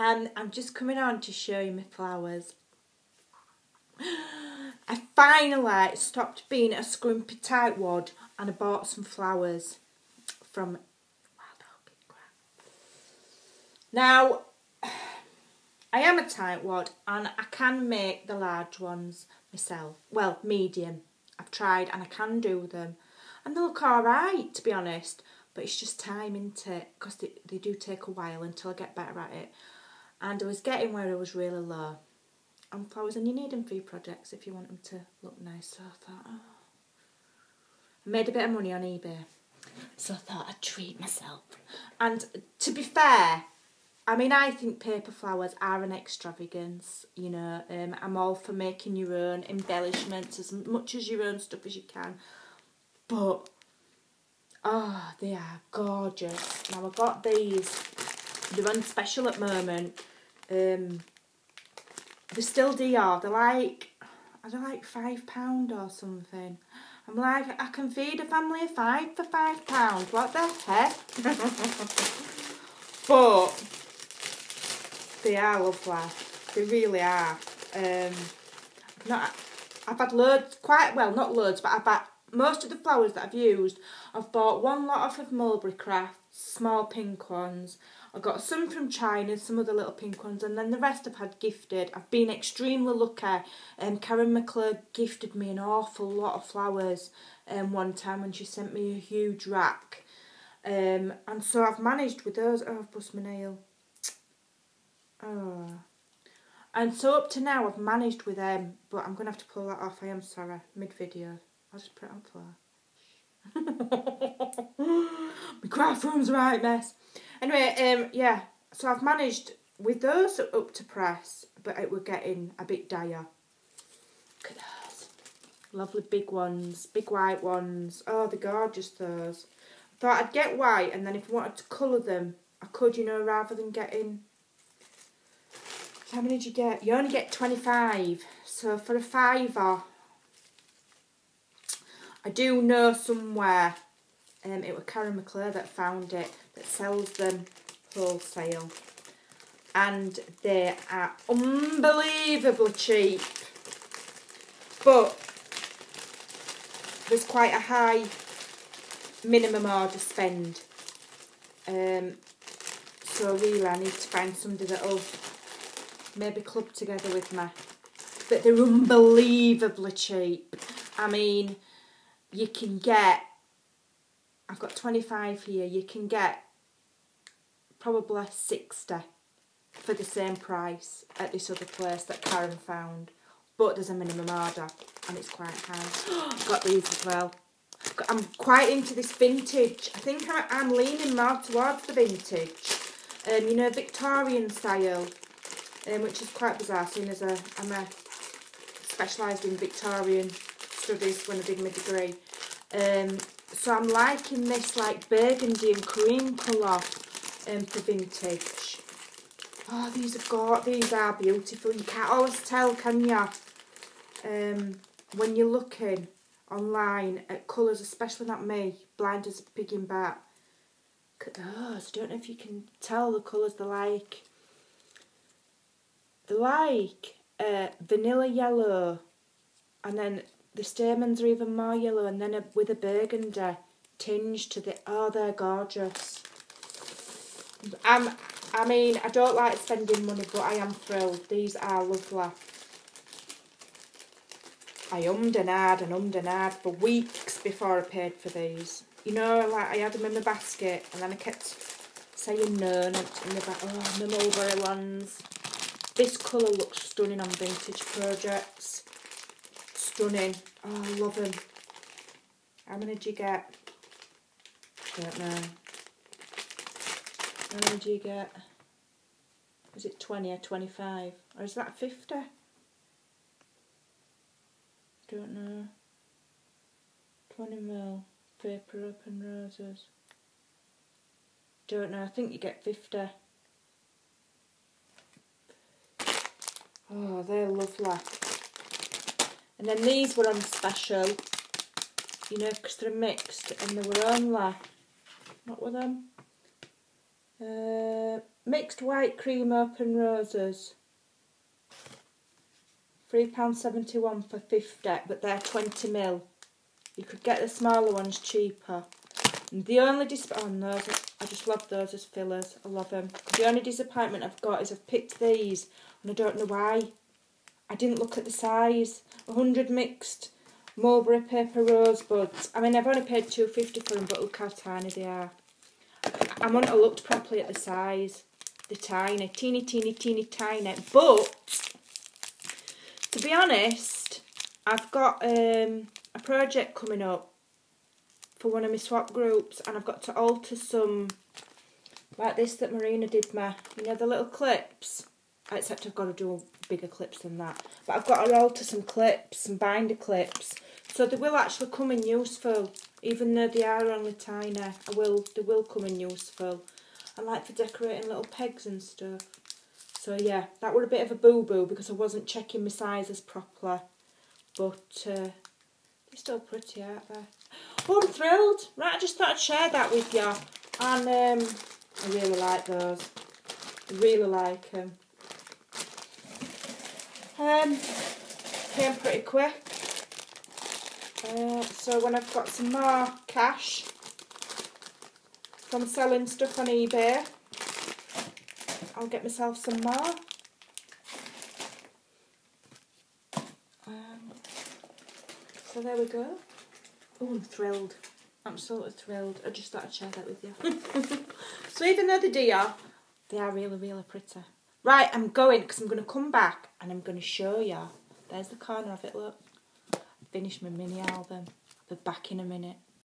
And I'm just coming on to show you my flowers. I finally stopped being a scrimpy tightwad and I bought some flowers from Wild Orchid. Now, I am a tightwad and I can make the large ones myself. Well, medium. I've tried and I can do them. And they look alright, to be honest. But it's just time, isn't it? Because they do take a while until I get better at it. And I was getting where I was really low on flowers. And you need them for your projects if you want them to look nice. So I thought, oh. I made a bit of money on eBay. So I thought I'd treat myself. And to be fair, I mean, I think paper flowers are an extravagance, you know. I'm all for making your own embellishments, as much as your own stuff as you can. But, oh, they are gorgeous. Now, I've got these. They're on special at the moment. They're still DR. They're like £5 or something. I'm like, I can feed a family of 5 for £5. What the heck? But they are lovely. They really are. I've had loads, not loads, but I've had most of the flowers that I've used. I've bought one lot off of Mulberry Crafts, small pink ones. I got some from China, some other little pink ones, and then the rest I've had gifted. I've been extremely lucky. Karen McClure gifted me an awful lot of flowers one time when she sent me a huge rack. And so I've managed with those. Oh, I've bust my nail. Oh. And so up to now I've managed with them, but I'm going to have to pull that off. I am sorry, mid-video. I'll just put it on floor. My craft room's a right mess. Anyway, yeah, so I've managed with those up to press, but it were getting a bit dire. Look at those. Lovely big ones, big white ones. Oh, they're gorgeous, those. I thought I'd get white, and then if I wanted to colour them, I could, you know, rather than getting... How many did you get? You only get 25. So for a £5, I do know somewhere, it was Karen McClure that found it, that sells them wholesale. And they are unbelievably cheap. But there's quite a high minimum order spend. So really I need to find somebody that'll maybe club together with me. But they're unbelievably cheap. I mean, you can get, I've got 25 here, you can get probably 60 for the same price at this other place that Karen found. But there's a minimum order and it's quite high. I've got these as well. I'm quite into this vintage. I think I'm leaning more towards the vintage. You know, Victorian style. Which is quite bizarre, seeing as I'm specialised in Victorian studies when I did my degree. So I'm liking this like burgundy and cream colour for vintage. Oh, these are beautiful. You can't always tell, can you? When you're looking online at colours, especially not me, blind as a pig in bat. Look at those. I don't know if you can tell the colours they're like. They're like vanilla yellow, and then the stamens are even more yellow, and then with a burgundy tinge to the... Oh, they're gorgeous. I mean, I don't like spending money, but I am thrilled. These are lovely. I ummed and ahed for weeks before I paid for these. You know, like I had them in my basket, and then I kept saying no, and in the back, oh, my mulberry ones. This colour looks stunning on vintage projects. Stunning. Oh, I love them. How many did you get? Don't know. How many did you get? Is it 20 or 25? Or is that 50? Don't know. 20ml paper open roses. Don't know. I think you get 50. Oh, they're lovely. And then these were on special, you know, because they're mixed, and they were only, what were them? Mixed white cream open roses. £3.71 for 50, but they're 20ml. You could get the smaller ones cheaper. And the only I just love those as fillers. I love them. The only disappointment I've got is I've picked these, and I don't know why. I didn't look at the size. 100 mixed mulberry paper rosebuds. I mean, I've only paid £2.50 for them, but look how tiny they are. I wouldn't have looked properly at the size. They're tiny, teeny, teeny, teeny, tiny. But to be honest, I've got a project coming up for one of my swap groups, and I've got to alter some like this that Marina did me. You know, the little clips. Except I've got to do bigger clips than that. But I've got to alter some clips, some binder clips. So they will actually come in useful. Even though they are only tiny, they will come in useful. And like for decorating little pegs and stuff. So yeah, that were a bit of a boo-boo because I wasn't checking my sizes properly. But they're still pretty, aren't they? Oh, I'm thrilled. Right, I just thought I'd share that with you. And I really like those. I really like them. Came pretty quick. So when I've got some more cash from selling stuff on eBay, I'll get myself some more. So there we go. Oh, I'm thrilled. Absolutely thrilled. I just thought I'd share that with you. So even though they're dear, they are really, really pretty. Right, I'm going because I'm going to come back and I'm going to show you. There's the corner of it, look. I've finished my mini album. I'll be back in a minute.